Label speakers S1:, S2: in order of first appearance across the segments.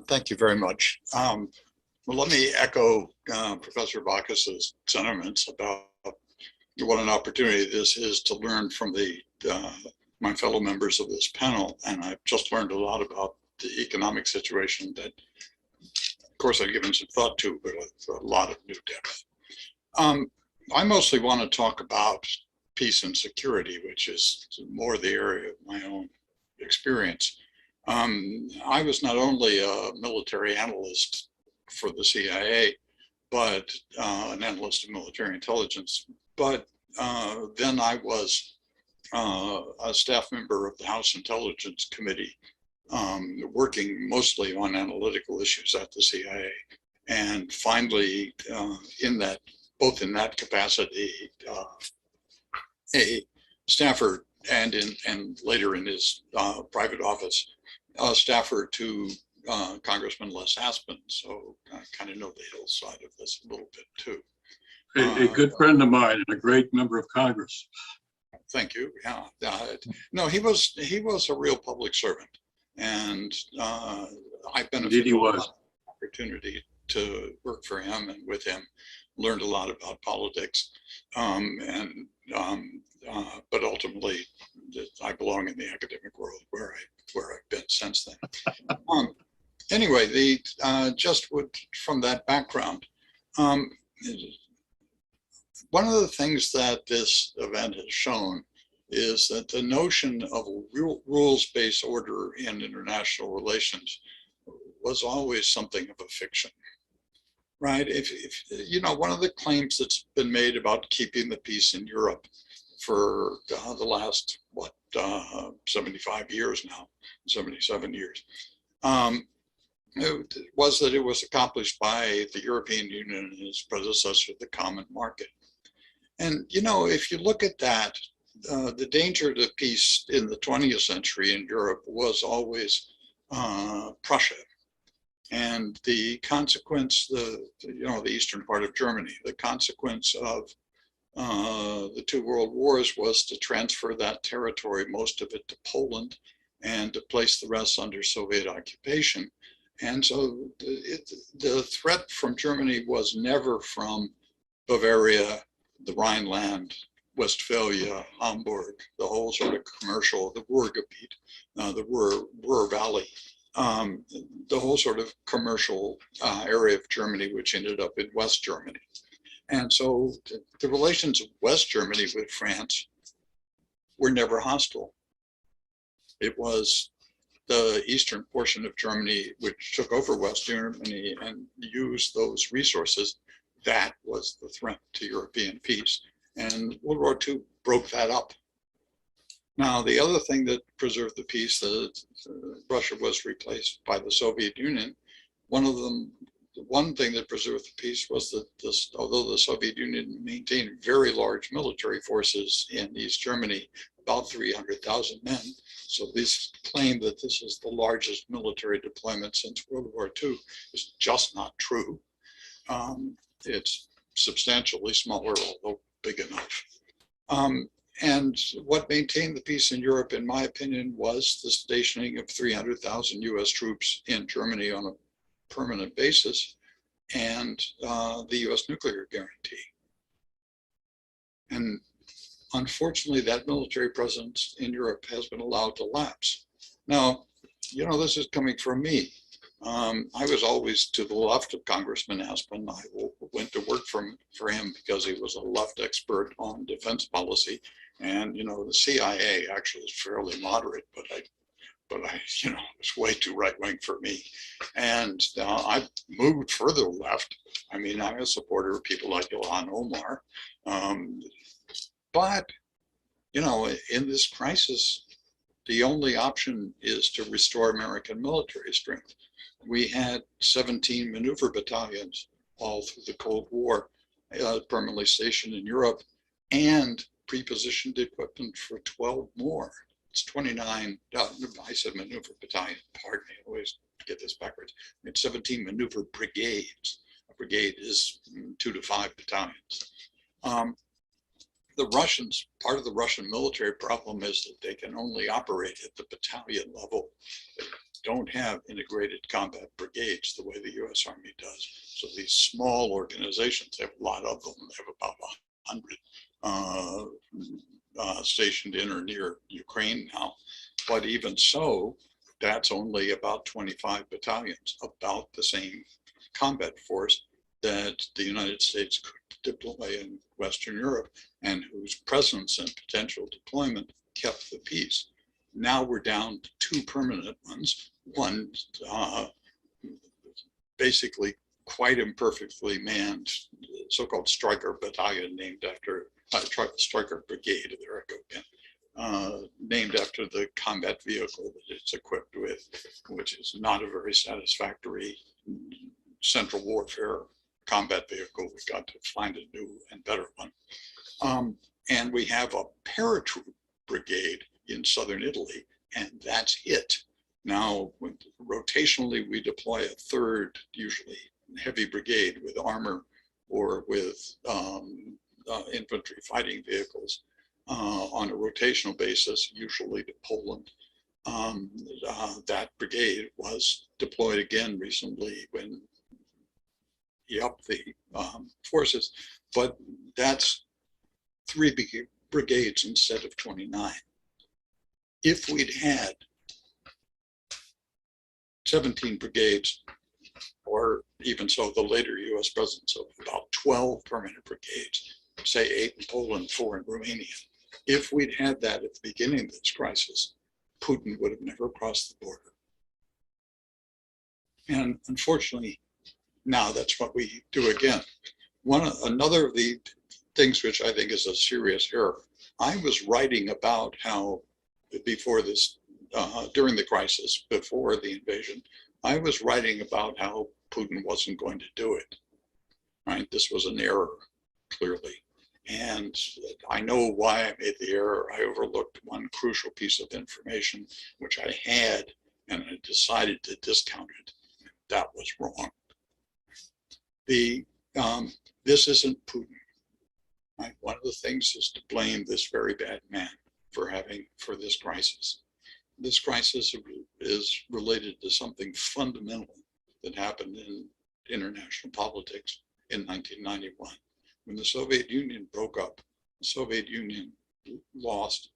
S1: Thank you very much. Well, let me echo Professor Bacchus's sentiments about what an opportunity this is to learn from my fellow members of this panel. And I've just learned a lot about the economic situation that, of course, I've given some thought to, but with a lot of new depth. I mostly want to talk about peace and security, which is more the area of my own experience. I was not only a military analyst for the CIA, but an analyst of military intelligence, but then I was a staff member of the House Intelligence Committee, working mostly on analytical issues at the CIA. And finally, both in that capacity, a staffer and later in his private office, a staffer to Congressman Les Aspin. So I kind of know the hillside of this a little bit too.
S2: A good friend of mine and a great member of Congress.
S1: Thank you. Yeah. No, he was a real public servant, and I benefited from the opportunity to work for him and with him. Learned a lot about politics, but ultimately, I belong in the academic world where I've been since then. Anyway, from that background, one of the things that this event has shown is that the notion of a rules-based order in international relations was always something of a fiction. Right. If you know, one of the claims that's been made about keeping the peace in Europe for the last 75 years now, 77 years, was that it was accomplished by the European Union and its predecessor, the Common Market. And you know, if you look at that, the danger to peace in the 20th century in Europe was always Prussia. And the consequence, the eastern part of Germany, the consequence of the two world wars was to transfer that territory, most of it to Poland, and to place the rest under Soviet occupation. And so the threat from Germany was never from Bavaria, the Rhineland, Westphalia, Hamburg, the whole sort of commercial, the Ruhrgebiet, the Ruhr Valley. The whole sort of commercial area of Germany, which ended up in West Germany. And so the relations of West Germany with France were never hostile. It was the eastern portion of Germany which took over West Germany and used those resources. That was the threat to European peace. And World War II broke that up. Now, the other thing that preserved the peace, that Russia was replaced by the Soviet Union. One thing that preserved the peace was that although the Soviet Union maintained very large military forces in East Germany, about 300,000 men. So this claim that this is the largest military deployment since World War II is just not true. It's substantially smaller, although big enough. And what maintained the peace in Europe, in my opinion, was the stationing of 300,000 US troops in Germany on a permanent basis, and the US nuclear guarantee. And unfortunately, that military presence in Europe has been allowed to lapse. Now, you know, this is coming from me. I was always to the left of Congressman Aspin. I went to work for him because he was a left expert on defense policy. And, you know, the CIA actually is fairly moderate, but I, you know, it's way too right-wing for me. And I moved further left. I mean, I'm a supporter of people like Ilhan Omar. But, you know, in this crisis, the only option is to restore American military strength. We had 17 maneuver battalions all through the Cold War, permanently stationed in Europe, and pre-positioned equipment for 12 more. It's 29, I said maneuver battalion, pardon me, I always get this backwards. It's 17 maneuver brigades. A brigade is 2 to 5 battalions. The Russians, part of the Russian military problem is that they can only operate at the battalion level. They don't have integrated combat brigades the way the US Army does. So these small organizations, they have a lot of them. They have about 100 stationed in or near Ukraine now. But even so, that's only about 25 battalions, about the same combat force that the United States could deploy in Western Europe and whose presence and potential deployment kept the peace. Now we're down to 2 permanent ones, one basically quite imperfectly manned so-called striker battalion named after striker brigade, there I go again, named after the combat vehicle that it's equipped with, which is not a very satisfactory central warfare combat vehicle. We've got to find a new and better one. And we have a paratroop brigade in southern Italy, and that's it. Now, rotationally, we deploy a third, usually heavy brigade with armor or with infantry fighting vehicles on a rotational basis, usually to Poland. That brigade was deployed again recently when he upped the forces, but that's 3 brigades instead of 29. If we'd had 17 brigades, or even so, the later US presence of about 12 permanent brigades, say 8 in Poland, 4 in Romania, if we'd had that at the beginning of this crisis, Putin would have never crossed the border. And unfortunately, now that's what we do again. Another of the things which I think is a serious error, I was writing about how before this, during the crisis, before the invasion, I was writing about how Putin wasn't going to do it, right? This was an error, clearly. And I know why I made the error. I overlooked one crucial piece of information, which I had, and I decided to discount it. That was wrong. This isn't Putin. Right? One of the things is to blame this very bad man for this crisis. This crisis is related to something fundamental that happened in international politics in 1991. When the Soviet Union broke up, the Soviet Union lost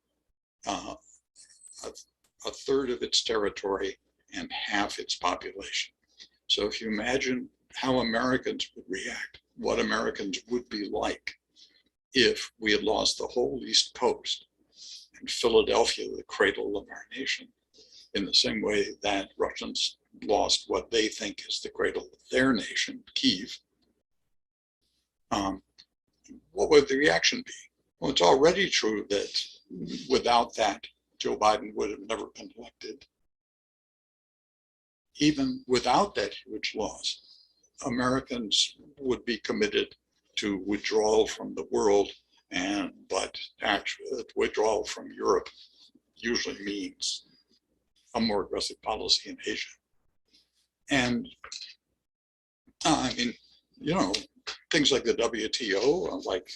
S1: a third of its territory and half its population. So if you imagine how Americans would react, what Americans would be like if we had lost the whole East Coast and Philadelphia, the cradle of our nation, in the same way that Russians lost what they think is the cradle of their nation, Kyiv, what would the reaction be? Well, it's already true that without that, Joe Biden would have never been elected. Even without that huge loss, Americans would be committed to withdrawal from the world, but actually withdrawal from Europe usually means a more aggressive policy in Asia. And I mean, you know, things like the WTO, like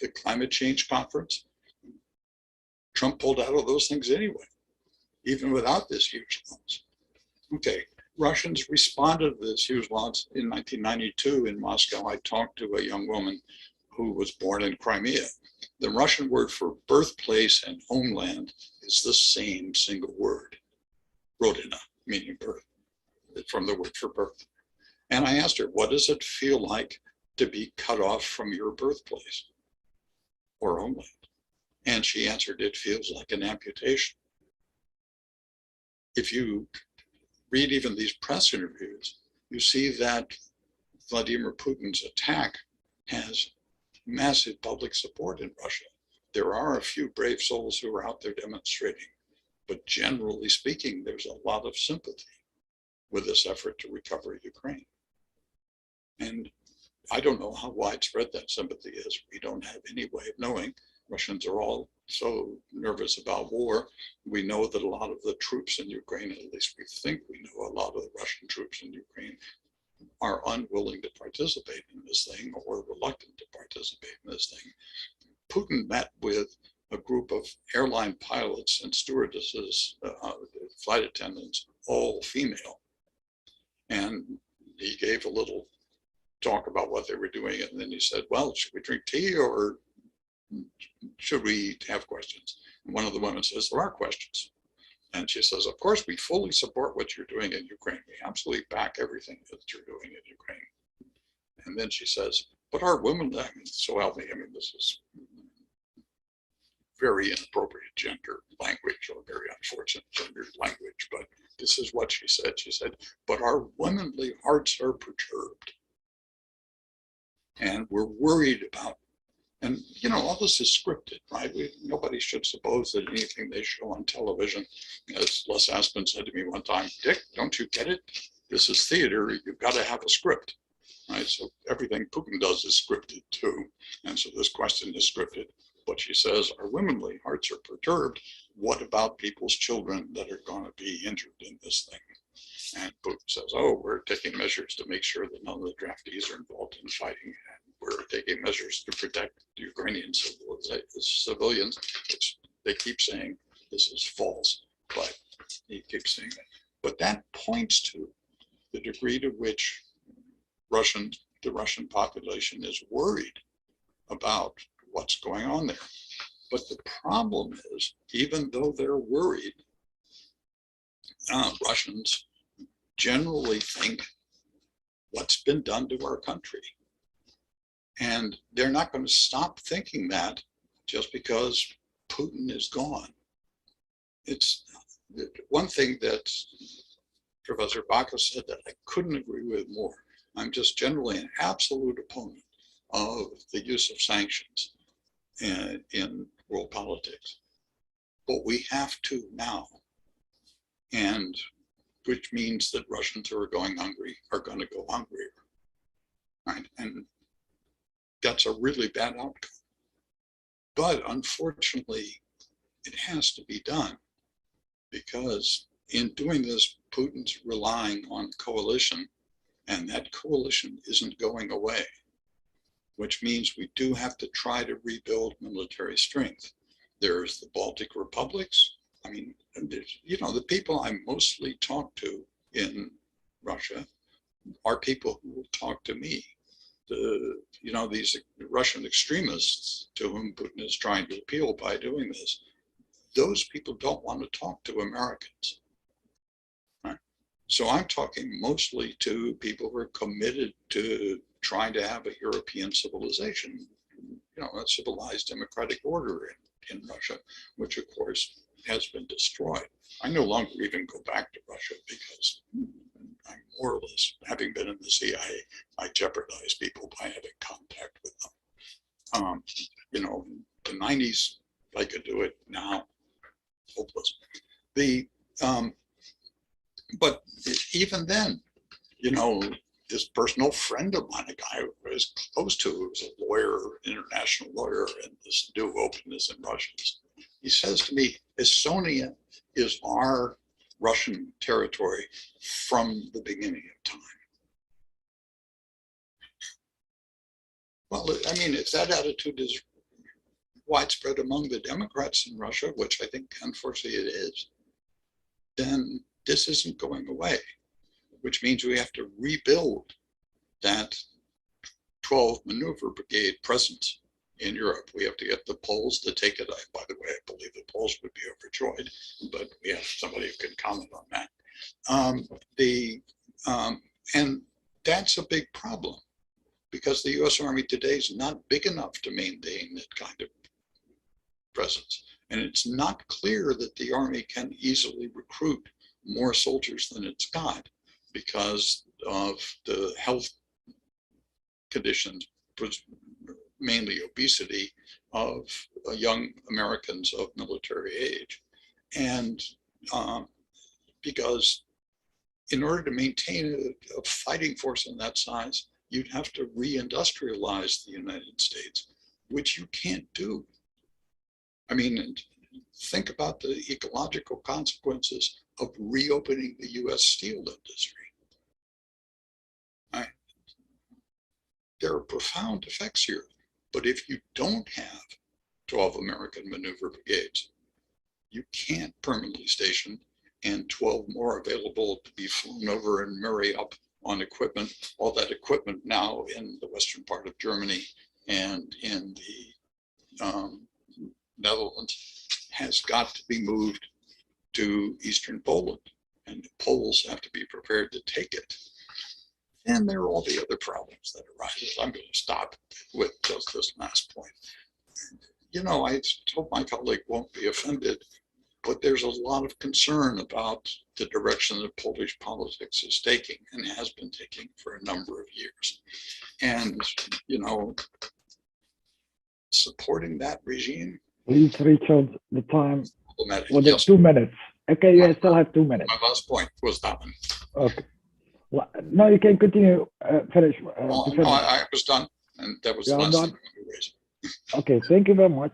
S1: the climate change conference, Trump pulled out of those things anyway, even without this huge loss. Okay, Russians responded to this huge loss in 1992 in Moscow. I talked to a young woman who was born in Crimea. The Russian word for birthplace and homeland is the same single word, rodina, meaning birth, from the word for birth. And I asked her, what does it feel like to be cut off from your birthplace or homeland? And she answered, it feels like an amputation. If you read even these press interviews, you see that Vladimir Putin's attack has massive public support in Russia. There are a few brave souls who are out there demonstrating, but generally speaking, there's a lot of sympathy with this effort to recover Ukraine. And I don't know how widespread that sympathy is. We don't have any way of knowing. Russians are all so nervous about war. We know that a lot of the troops in Ukraine, at least we think we know a lot of the Russian troops in Ukraine, are unwilling to participate in this thing or reluctant to participate in this thing. Putin met with a group of airline pilots and stewardesses, flight attendants, all female. And he gave a little talk about what they were doing. And then he said, well, should we drink tea or should we have questions? And one of the women says, there are questions. And she says, of course, we fully support what you're doing in Ukraine. We absolutely back everything that you're doing in Ukraine. And then she says, but our women, I mean, so help me, I mean, this is very inappropriate gender language or very unfortunate gender language, but this is what she said. She said, but our womanly hearts are perturbed. And we're worried about, and you know, all this is scripted, right? Nobody should suppose that anything they show on television, as Les Aspin said to me one time, Dick, don't you get it? This is theater, you've got to have a script, right? So everything Putin does is scripted too. And so this question is scripted. But she says, our womanly hearts are perturbed. What about people's children that are going to be injured in this thing? And Putin says, oh, we're taking measures to make sure that none of the draftees are involved in fighting. And we're taking measures to protect the Ukrainian civilians, which they keep saying this is false, but he keeps saying that. But that points to the degree to which the Russian population is worried about what's going on there. But the problem is, even though they're worried, Russians generally think what's been done to our country. And they're not going to stop thinking that just because Putin is gone. It's one thing that Professor Bacchus said that I couldn't agree with more. I'm just generally an absolute opponent of the use of sanctions in world politics. But we have to now. And which means that Russians who are going hungry are going to go hungrier. Right? And that's a really bad outcome. But unfortunately, it has to be done because in doing this, Putin's relying on coalition, and that coalition isn't going away, which means we do have to try to rebuild military strength. There's the Baltic republics. I mean, you know, the people I mostly talk to in Russia are people who will talk to me. You know, these Russian extremists to whom Putin is trying to appeal by doing this, those people don't want to talk to Americans. Right? So I'm talking mostly to people who are committed to trying to have a European civilization, you know, a civilized democratic order in Russia, which of course has been destroyed. I no longer even go back to Russia because I'm more or less, having been in the CIA, I jeopardize people by having contact with them. You know, in the 90s, I could do it now, hopeless. But even then, you know, this personal friend of mine, a guy who was close to, who was a lawyer, international lawyer, and this new openness in Russia, he says to me, Estonia is our Russian territory from the beginning of time. Well, I mean, if that attitude is widespread among the Democrats in Russia, which I think unfortunately it is, then this isn't going away, which means we have to rebuild that 12 maneuver brigade presence in Europe. We have to get the Poles to take it. By the way, I believe the Poles would be overjoyed, but we have somebody who can comment on that. And that's a big problem because the US Army today is not big enough to maintain that kind of presence. And it's not clear that the Army can easily recruit more soldiers than it's got because of the health conditions, mainly obesity, of young Americans of military age. And because in order to maintain a fighting force in that size, you'd have to reindustrialize the United States, which you can't do. I mean, think about the ecological consequences of reopening the US steel industry. There are profound effects here, but if you don't have 12 American maneuver brigades. You can't permanently station and 12 more available to be flown over and marry up on equipment, all that equipment now in the western part of Germany and in the Netherlands has got to be moved to Eastern Poland, and the Poles have to be prepared to take it. And there are all the other problems that arise. I'm going to stop with just this last point. You know, I hope my colleague won't be offended, but there's a lot of concern about the direction that Polish politics is taking and has been taking for a number of years. And, you know, supporting that regime.
S3: Please reach out the time. Well,
S1: Yes.
S3: 2 minutes. Okay, you still have 2 minutes.
S1: My last point was that one.
S3: Okay. Well, no, you can continue. Finish.
S1: Well,
S3: To
S1: no,
S3: finish.
S1: I was done, and that was the
S3: You're
S1: last
S3: done?
S1: thing I'm going to raise.
S3: Okay, thank you very much.